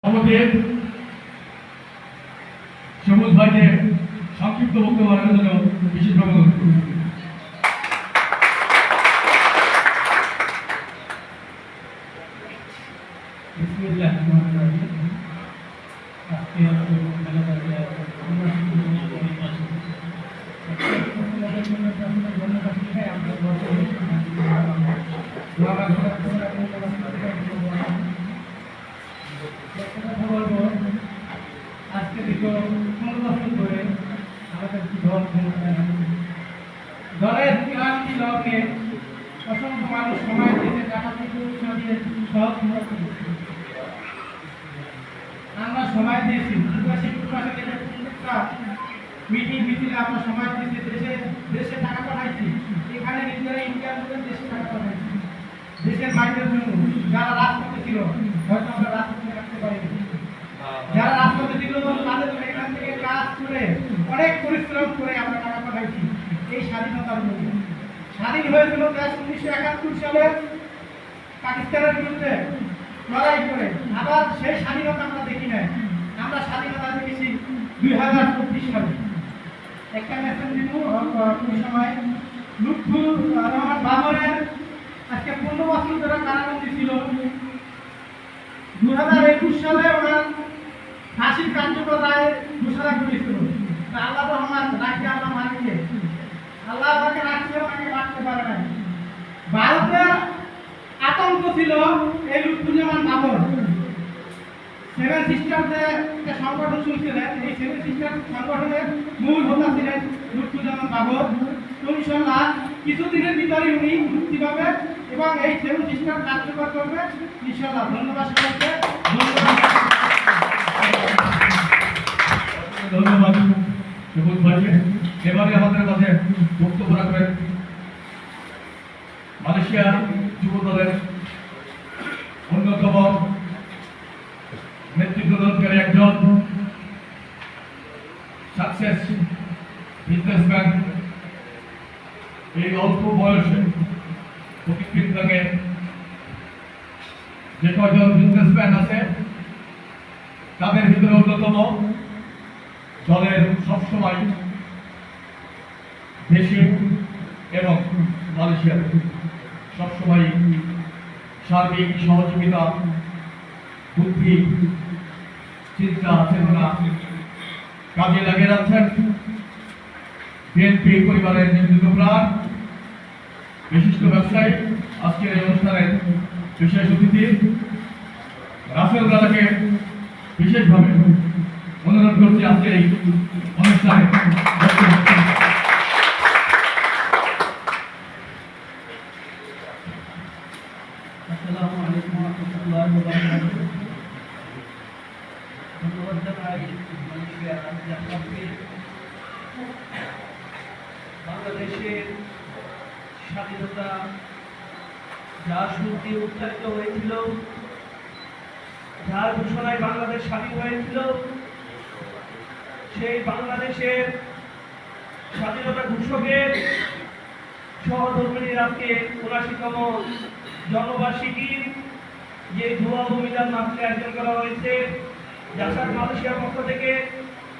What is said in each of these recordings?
আমাদের সবুজ ভাইকে সংক্ষিপ্ত বক্তব্য রাখার জন্য বিশেষভাবে অনুরোধ করছি। আজকে দীর্ঘ 15 বছর ধরে আমাদের দলের ক্লান্তি লগ্নে অসংখ্য মানুষ সময় দিতে টাকা থেকে উৎসাহ দিয়ে সব আমরা সময় দিয়েছি প্রত্যেকটা মিটিং মিছিলে আমরা সময় দিয়েছি, দেশে দেশে টাকা পাঠাইছি, এখানে নিজেরা ইন্ডিয়ান দেশে টাকা পাঠাইছি দেশের মাইন্ডের জন্য। যারা রাজপথে ছিল হয়তো আমরা রাজপথে রাখতে পারিনি, যারা রাজপথে ছিল তাদের এখান থেকে কাজ করে অনেক পরিশ্রম করে আমরা টাকা পাঠাইছি এই স্বাধীনতার জন্য। স্বাধীন হয়েছিল দেশ 1971 সালে পাকিস্তানের বিরুদ্ধে লড়াই করে। আবার সেই স্বাধীনতা আমরা দেখি নাই, আমরা স্বাধীনতা দেখেছি 2024 সালে। একটা মেসেজ দিব ওই সময় লুৎফুর রহমান বাবরের আজকে 15 বছর ধরে কারাবন্দী ছিল। 2021 সালে ওনার ফাঁসির কার্যকর রায় ঘোষণা করেছিল। আল্লাহ রহমান রাখতে আল্লাহ মানিয়ে আল্লাহ তাকে রাখতে ওনাকে মারতে পারে নাই। ভারতের আতঙ্ক ছিল এই লুৎফুজ্জামান বাবর। সেভেন সিস্টারসে একটা সংগঠন চলছিলেন, এই সেভেন সিস্টার সংগঠনের মূল হোতা ছিলেন লুৎফুজ্জামান বাবর। ইনশাআল্লাহ কিছুদিনের ভিতরে উনি মুক্তি পাবে এবং এই সেভেন সিস্টার কার্যকর করবে ইনশাআল্লাহ। ধন্যবাদ সবাইকে। ধন্যবাদ সবুজ ভাইকে। এবারে আমাদের মাঝে বক্তব্য রাখবেন মালয়েশিয়া যুব দলের অন্যতম নেতৃত্বদানকারী একজন সাকসেস বিজনেসম্যান। এই অল্প বয়সে প্রতিকৃতিকে যে কজন বিজনেসম্যান আছে তাদের ভিতরে অন্যতম। দলের সবসময় দেশে এবং মালয়েশিয়ার সবসময় সার্বিক সহযোগিতা, বুদ্ধি, চিন্তা, চেতনা কাজে লাগিয়ে যাচ্ছেন। বিএনপি পরিবারের নিবেদিত প্রাণ বিশিষ্ট ব্যবসায়ী, আজকের এই অনুষ্ঠানের বিশেষ অতিথি রাসেল রাজাকে বিশেষভাবে অনুরোধ করছি আজকের এই অনুষ্ঠানে। আসসালামু আলাইকুম ওয়া রাহমাতুল্লাহি ওয়া বারাকাতুহু। ধন্যবাদ জানাই মালয়েশিয়া রাষ্ট্রপতি। বাংলাদেশের স্বাধীনতা যার সুর দিয়ে উচ্চারিত হয়েছিল, যার ঘোষণায় বাংলাদেশ স্বাধীন হয়েছিল, সেই বাংলাদেশের স্বাধীনতা ঘোষকের সহধর্মিনীর আজকে ৭৯তম জন্মবার্ষিকীর যে দোয়া ও মিলাদ মাহফিল আয়োজন করা হয়েছে জাসাদ মালয়েশিয়ার পক্ষ থেকে,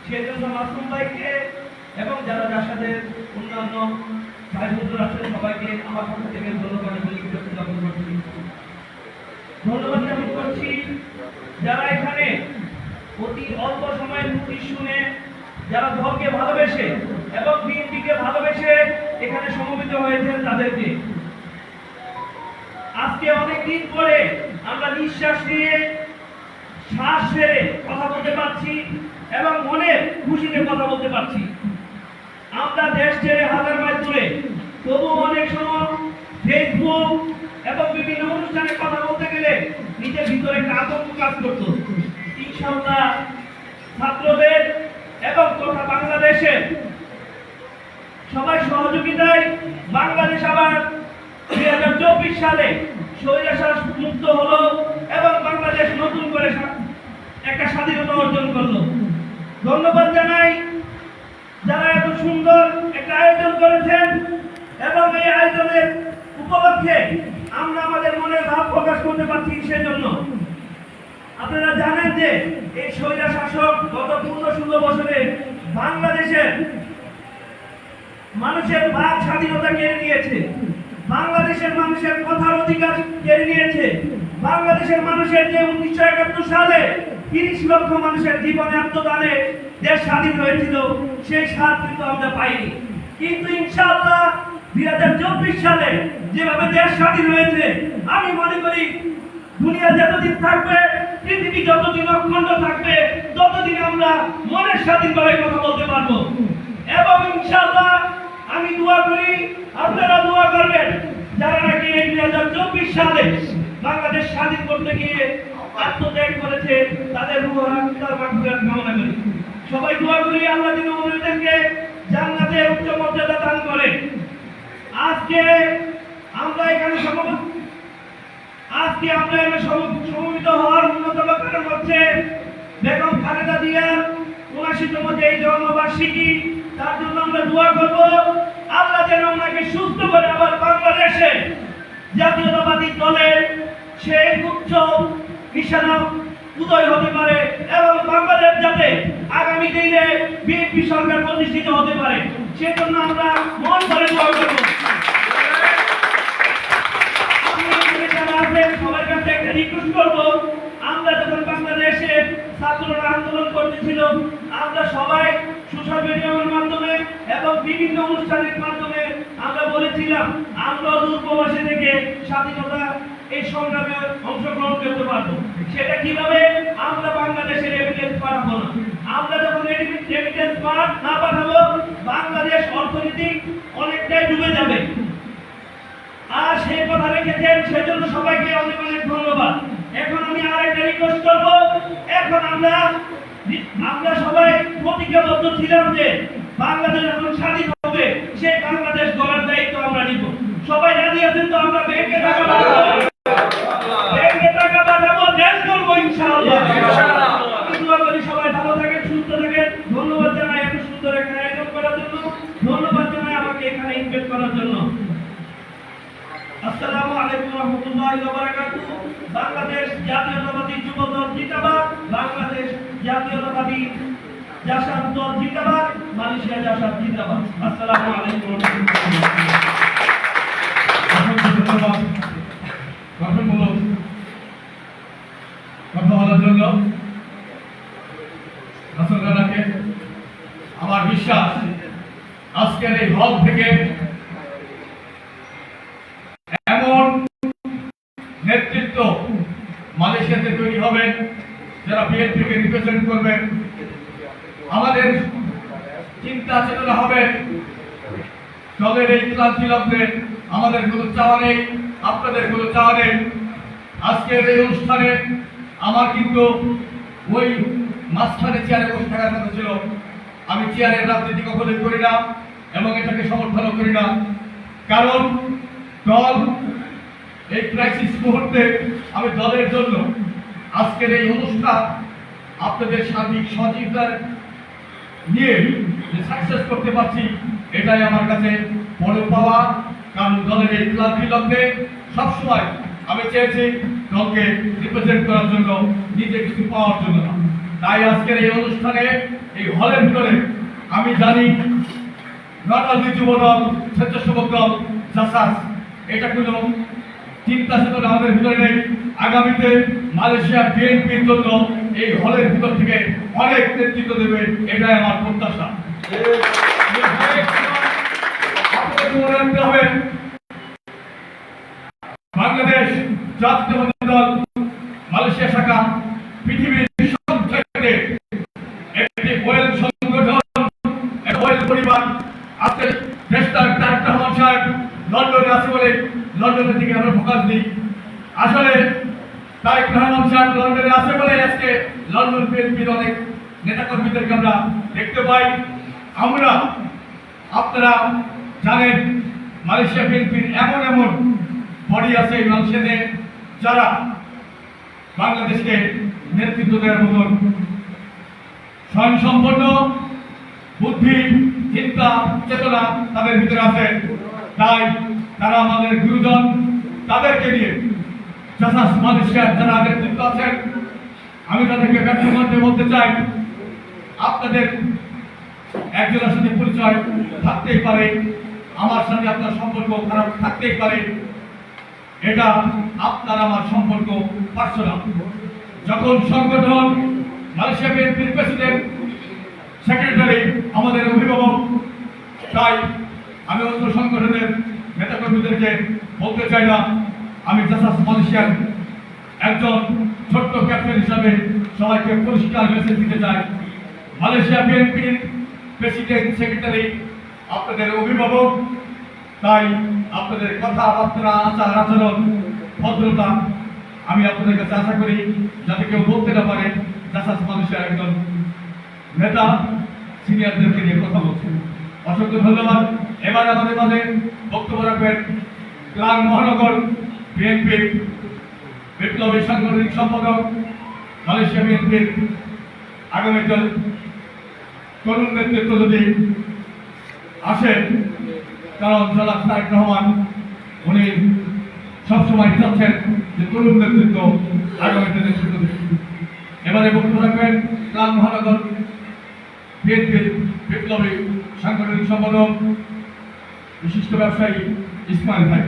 সেজন্য মাসুম ভাইকে এবং যারা জাসাদের অন্যান্য ভাই বোনরা আছেন সবাইকে আমার পক্ষ থেকে ধন্যবাদ এবং কৃতজ্ঞতা জ্ঞাপন করছি। ধন্যবাদ জ্ঞাপন করছি যারা এখানে অতি অল্প সময়ের নোটিশ শুনে, যারা দলকে ভালোবেসে এবং বিএনপিকে ভালোবেসে এখানে সমবেত হয়েছেন তাদেরকে। আজকে অনেক দিন পরে আমরা নিঃশ্বাস নিয়ে শ্বাস ছেড়ে কথা বলতে পারছি এবং মনের খুশিতে কথা বলতে পারছি। আমরা দেশ ছেড়ে হাজার মাইল দূরে, তবু অনেক সময় ফেসবুক এবং বিভিন্ন অনুষ্ঠানে কথা বলতে গেলে নিজের ভিতরে একটা আতঙ্ক কাজ করত। ইনশাআল্লাহ ছাত্রদের এবং তথা বাংলাদেশের সবাই সহযোগিতায় বাংলাদেশ আবার 2024 সালে স্বৈরাচার মুক্ত হলো এবং বাংলাদেশ নতুন করে একটা স্বাধীনতা অর্জন করলো। ধন্যবাদ জানাই যারা এত সুন্দর একটা আয়োজন করেছেন এবং এই আয়োজনের উপলক্ষে আমরা আমাদের মনের ভাব প্রকাশ করতে পারছি। সেজন্য আপনারা জানেন যে এই স্বৈরা শাসক গত 15-16 বছরে বাংলাদেশের মানুষের বাক স্বাধীনতা কেড়ে নিয়েছে, বাংলাদেশের মানুষের কথার অধিকার কেড়ে নিয়েছে। বাংলাদেশের মানুষের যে 1971 সালে 30 লক্ষ মানুষের জীবনে আত্মদানে দেশ স্বাধীন হয়েছিল, সেই স্বাদ কিন্তু আমরা পাইনি। কিন্তু ইনশাআল্লাহ 2024 সালে যেভাবে দেশ স্বাধীন হয়েছে, আমি মনে করি দুনিয়া যতদিন থাকবে, পৃথিবী যতদিন অখণ্ড থাকবে, ততদিন আমরা মনের স্বাধীনভাবে কথা বলতে পারবো। এবং ইনশাআল্লাহ আমি দোয়া করি, আপনারা দোয়া করবেন, যারা নাকি এই 2024 সালে বাংলাদেশ স্বাধীন করতে গিয়ে আত্মত্যাগ করেছে, তাদের রূহ আত্মার মাগফিরাত কামনা করি। সবাই দোয়া করি আল্লাহ যেন ওদেরকে জান্নাতের উচ্চ মর্যাদা দান করে। আজকে আমরা এখানে সমবেত হওয়ার অন্যতম কারণ হচ্ছে বেগম খালেদা জিয়ার ৭৯তম যে জন্মবার্ষিকী, তার জন্য আমরা দোয়া করব আল্লাহ যেন ওনাকে সুস্থ করে আবার বাংলাদেশে জাতীয়তাবাদী দলের সেই উচ্চ নিশানা উদয় হতে পারে এবং বাংলাদেশ যাতে আগামী দিনে বিএনপি সরকার প্রতিষ্ঠিত হতে পারে, সেজন্য আমরা মন ভরে দোয়া করব। সবার কাছে একটা রিকোয়েস্ট করবো, আমরা যখন বাংলাদেশে ছাত্ররা আন্দোলন করতেছিল, আমরা সবাই সোশ্যাল মিডিয়ার মাধ্যমে এবং বিভিন্ন অনুষ্ঠানের মাধ্যমে আমরা বলেছিলাম আমরা দূরপ্রবাসী থেকে স্বাধীনতা এই সংগ্রামে অংশগ্রহণ করতে পারবো। সেটা কিভাবে? আমরা বাংলাদেশের রেমিটেন্স পাঠাবো না। আমরা যখন রেমিটেন্স না পাঠাবো, বাংলাদেশ অর্থনীতি অনেকটাই ডুবে যাবে। আর সেই কথা রেখেছেন, সেজন্য সবাইকে অনেক অনেক ধন্যবাদ। এখন আমি আরেকটা রিকোয়েস্ট করব, এখন আমরা সবাই প্রতিজ্ঞাবদ্ধ ছিলাম যে বাংলাদেশ যখন স্বাধীন হবে, সেই বাংলাদেশ গড়ার দায়িত্ব আমরা নিব। সবাই রাজি আছেন তো? আমরা ব্যাংকে টাকা পাঠাবো, দেশ করবো ইনশাআল্লাহ। দোয়া করি সবাই ভালো থাকেন, সুস্থ থাকেন। ধন্যবাদ জানাই এত সুন্দর এখানে আয়োজন করার জন্য, ধন্যবাদ জানাই আমাকে এখানে ইনভাইট করার জন্য। আসসালামু আলাইকুম ওয়া রাহমাতুল্লাহি ওয়া বারাকাতুহু। বাংলাদেশ জাতীয়তাবাদী যুবদল জিন্দাবাদ, বাংলাদেশ জাতীয়তাবাদী জাসাদ দল জিন্দাবাদ, মালয়েশিয়া জাসাদ জিন্দাবাদ। আসসালামু আলাইকুম ওয়া রাহমাতুল্লাহি। ধন্যবাদ গঠনমূলক কথা বলার জন্য হাসান রানাকে। আমার বিশ্বাস আজকের এই হল থেকে এমন নেতৃত্ব মালয়েশিয়াতে তৈরি হবে যারা বিএনপিকে রিপ্রেজেন্ট করবে। আমাদের চিন্তা চেতনা হবে দলের এই ক্লান্তি লগ্নে আমাদের কোনো চাওয়া নেই, আপনাদের কোনো চাওয়া নেই। আজকের এই অনুষ্ঠানে আমার কিন্তু ওই মাঝখানে চেয়ারে বসে থাকার কথা ছিল। আমি চেয়ারের রাজনীতি কখনোই করি না এবং এটাকে সমর্থনও করি না, কারণ দল এই ক্রাইসিস মুহূর্তে আমি দলের জন্য আজকের এই অনুষ্ঠান আপনাদের সার্বিক সহযোগিতার নিয়ে যে সাকসেস করতে পারছি, এটাই আমার কাছে বড় পাওয়া। কারণ দলের এই ক্লান্তি লগ্নে সবসময় আমি চেয়েছি দলকে রিপ্রেজেন্ট করার জন্য, নিজে কিছু পাওয়ার জন্য না। তাই আজকের এই অনুষ্ঠানে এই হলের ভিতরে আমি জানি নটালি যুবদল, স্বেচ্ছাসেবক দল, জাসাস, এটা কোনো চিন্তা চেতনা আমাদের ভিতরে নেই। আগামীতে মালয়েশিয়া বিএনপির জন্য এই হলের ভিতর থেকে অনেক নেতৃত্ব দেবে, এটাই আমার প্রত্যাশা। মনে রাখতে হবে বাংলাদেশ জাতীয়তাবাদী দল মালয়েশিয়া শাখা পৃথিবীর সবচেয়ে একটি ওয়েল সংগঠন, ওয়েল পরিবার। আজকে দেশটার তারেক রহমান সাহেব লন্ডনে আছে বলে লন্ডনের দিকে আমরা ফোকাস দিই। আসলে তারেক রহমান সাহেব লন্ডনে আছে বলে আজকে লন্ডন বিএনপির অনেক নেতাকর্মীদেরকে আমরা দেখতে পাই। আমরা আপনারা জানেন মালয়েশিয়া বিএনপির এমন এমন বডি আছে মালয়েশিয়াতে যারা বাংলাদেশকে নেতৃত্ব দেওয়ার মতন স্বয়ংসম্পন্ন বুদ্ধি, চিন্তা, চেতনা তাদের ভিতরে আছে। তাই তারা আমাদের গুরুজন, তাদেরকে নিয়ে জাসাস মালয়েশিয়ার যারা নেতৃত্ব আছেন আমি তাদেরকে ব্যর্থ করতে বলতে চাই, আপনাদের একজনের সাথে পরিচয় থাকতেই পারে, আমার সাথে আপনার সম্পর্ক খারাপ থাকতেই পারে, এটা আপনার আমার সম্পর্ক পার্সোনাল। যখন সংগঠন মালয়েশিয়া বিএনপির প্রেসিডেন্ট সেক্রেটারি আমাদের অভিভাবক, তাই আমি অন্য সংগঠনের নেতাকর্মীদেরকে বলতে চাই না, আমি জাসাস মালয়েশিয়ার একজন ছোট্ট ক্যাপ্টেন হিসাবে সবাইকে পরিষ্কার মেসেজ দিতে চাই। মালয়েশিয়া বিএনপির প্রেসিডেন্ট সেক্রেটারি আপনাদের অভিভাবক, তাই আপনাদের কথাবার্তা, আচার আচরণ, ভদ্রতা আমি আপনাদের কাছে আশা করি যাতে কেউ বলতে না পারে জাসাস মালয়েশিয়ার একজন নেতা সিনিয়রদেরকে নিয়ে কথা বলছেন। অসংখ্য ধন্যবাদ। এবার আমাদের মাঝে বক্তব্য রাখবেন ক্লাং মহানগর বিএনপির বিপ্লবী সাংগঠনিক সম্পাদক, মালয়েশিয়া বিএনপির আগামী তরুণ নেতৃত্ব যদি আসেন, কারণ জনাব তারেক রহমান উনি সবসময় চাচ্ছেন যে তরুণ নেতৃত্ব আগামীতে নেতৃত্ব দেবেন। এবারে বক্তব্য রাখবেন ক্লাং মহানগর বিএনপির বিপ্লবী সাংগঠনিক সম্পাদক, বিশিষ্ট ব্যবসায়ী ইসমাইল ভাই।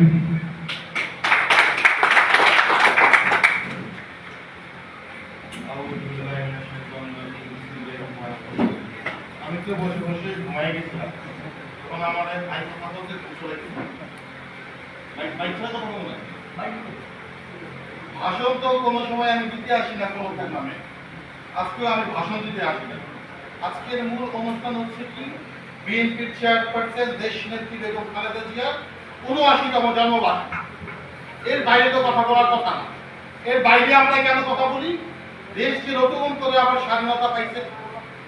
আমি তো বসে বসে ঘুমাই গেছিলাম, তখন আমার ভাই কথা বলতে চলে গেছিলাম। ভাষণ তো কোনো সময় আমি দিতে আসি না কোনো প্রোগ্রামে, আজকেও আমি ভাষণ দিতে আসি না। আজকের মূল অনুষ্ঠান হচ্ছে কি, বিএনপির চেয়ারপারসন দেশ নেত্রী বেগম খালেদা জিয়ার ৭৯তম জন্মবার্ষিকী। এর বাইরে তো কথা বলার কথা না। এর বাইরে আমরা কেন কথা বলি? দেশকে নতুন করে আবার স্বাধীনতা পাইছে,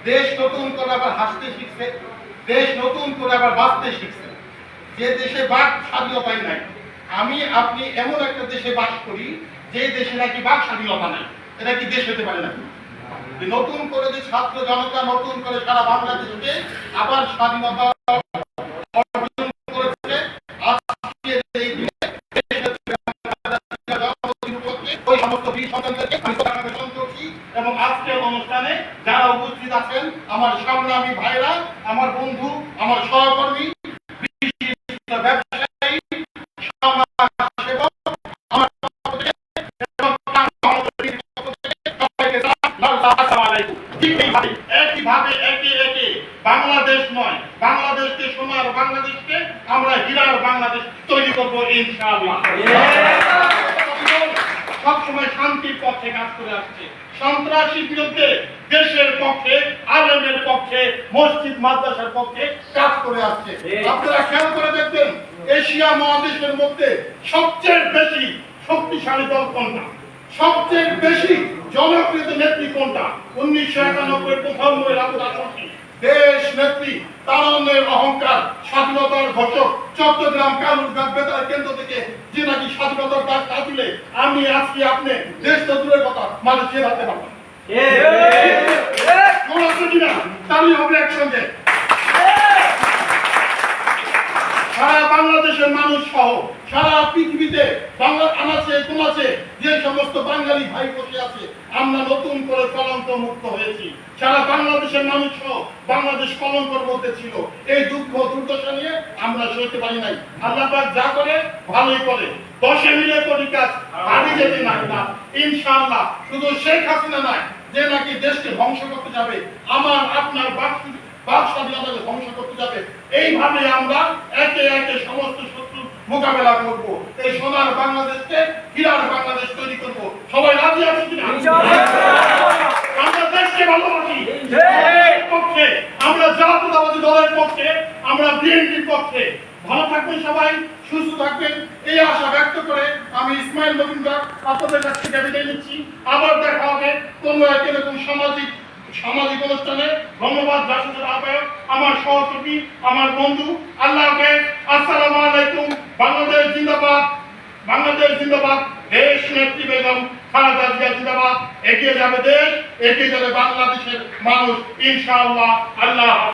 দেশ নতুন করে আবার হাসতে শিখছে, দেশ নতুন করে আবার বাঁচতে শিখছে। যে দেশে বাক স্বাধীনতাই নাই, আমি আপনি এমন একটা দেশে বাস করি যে দেশে নাকি বাক স্বাধীনতা নাই। এটা কি দেশ হতে পারে নাকি? নতুন করে যে ছাত্র জনতা নতুন করে সারা বাংলাদেশকে আবার স্বাধীনতা অর্জন করেছে, আজকের এই দিনে ওই সমস্ত বীর সন্তানদেরকে আমি সন্তোষী। এবং আজকের অনুষ্ঠানে যারা উপস্থিত আছেন, আমার সংগ্রামী ভাইরা, আমার বন্ধু, আমার সহকর্মী, ব্যবসায়ী, সমাজসেবক, আমার একইভাবে একে একে বাংলাদেশ নয়, বাংলাদেশকে সোনার বাংলাদেশকে আমরা হীরার বাংলাদেশ তৈরি করবো ইনশাআল্লাহ। সবসময় শান্তির পক্ষে কাজ করে আসছে, সন্ত্রাসীর বিরুদ্ধে দেশের পক্ষে, আলেমের পক্ষে, মসজিদ মাদ্রাসার পক্ষে কাজ করে আসছে। আপনারা খেয়াল করে দেখবেন, এশিয়া মহাদেশের মধ্যে সবচেয়ে বেশি শক্তিশালী দল কোনটা, সবচেয়ে বেশি জনপ্রিয় নেত্রী কোনটা? 1991 প্রথম মহিলা প্রধানমন্ত্রী, দেশ নেত্রী, তারুণ্যের অহংকার, স্বাধীনতার ঘোষক, চট্টগ্রাম কালুরঘাট বেতার কেন্দ্র থেকে যে নাকি স্বাধীনতার ডাক না দিলে আমি আজকে আপনি দেশ তো দূরের কথা মালয়েশিয়া হাতে পারতাম। তাহলে হবে একসঙ্গে সারা বাংলাদেশের মানুষ সহ সারা পৃথিবীতে বাংলা আনাচে কোনাচে যে সমস্ত বাঙালি ভাই বসে আছে, আমরা নতুন করে কলঙ্ক মুক্ত হয়েছি। সারা বাংলাদেশের মানুষ সহ বাংলাদেশ কলঙ্কের মধ্যে ছিল। এই দুঃখ দুর্দশা নিয়ে আমরা সইতে পারি নাই। আল্লাহ পাক যা করে ভালোই করে, 10 মিলে করি কাজ হারিয়ে যেতে না ইনশাআল্লাহ। শুধু শেখ হাসিনা নয় যে নাকি দেশকে ধ্বংস করতে যাবে, আমার আপনার বাক স্বাধীনতাকে ধ্বংস করতে যাবে। এইভাবে আমরা একে একে সমস্ত শত্রু মোকাবেলা করব, এই সোনার বাংলাদেশকে হীরার বাংলাদেশ তৈরি করব। সবাই রাজি আছেন কিনা? আমরা দেশকে ভালোবাসি, পক্ষে আমরা জাতীয়তাবাদী দলের পক্ষে, আমরা বিএনপির পক্ষে। ভালো থাকবেন সবাই, সুস্থ থাকবেন, এই আশা ব্যক্ত করে আমি ইসমাইল মজুমদার আপনাদের কাছ থেকে বিদায় নিচ্ছি। আবার দেখা হবে কোনো এক এরকম সামাজিক অনুষ্ঠানে। ধন্যবাদ জাসদের আহ্বায়ক, আমার সহকর্মী, আমার বন্ধু। আল্লাহ হাফেজ, আসসালামু আলাইকুম। বাংলাদেশ জিন্দাবাদ, বাংলাদেশ জিন্দাবাদ, দেশ নেত্রী বেগম খালেদা জিয়া জিন্দাবাদ। এগিয়ে যাবে দেশ, এগিয়ে যাবে বাংলাদেশের মানুষ ইনশাআল্লাহ। আল্লাহ।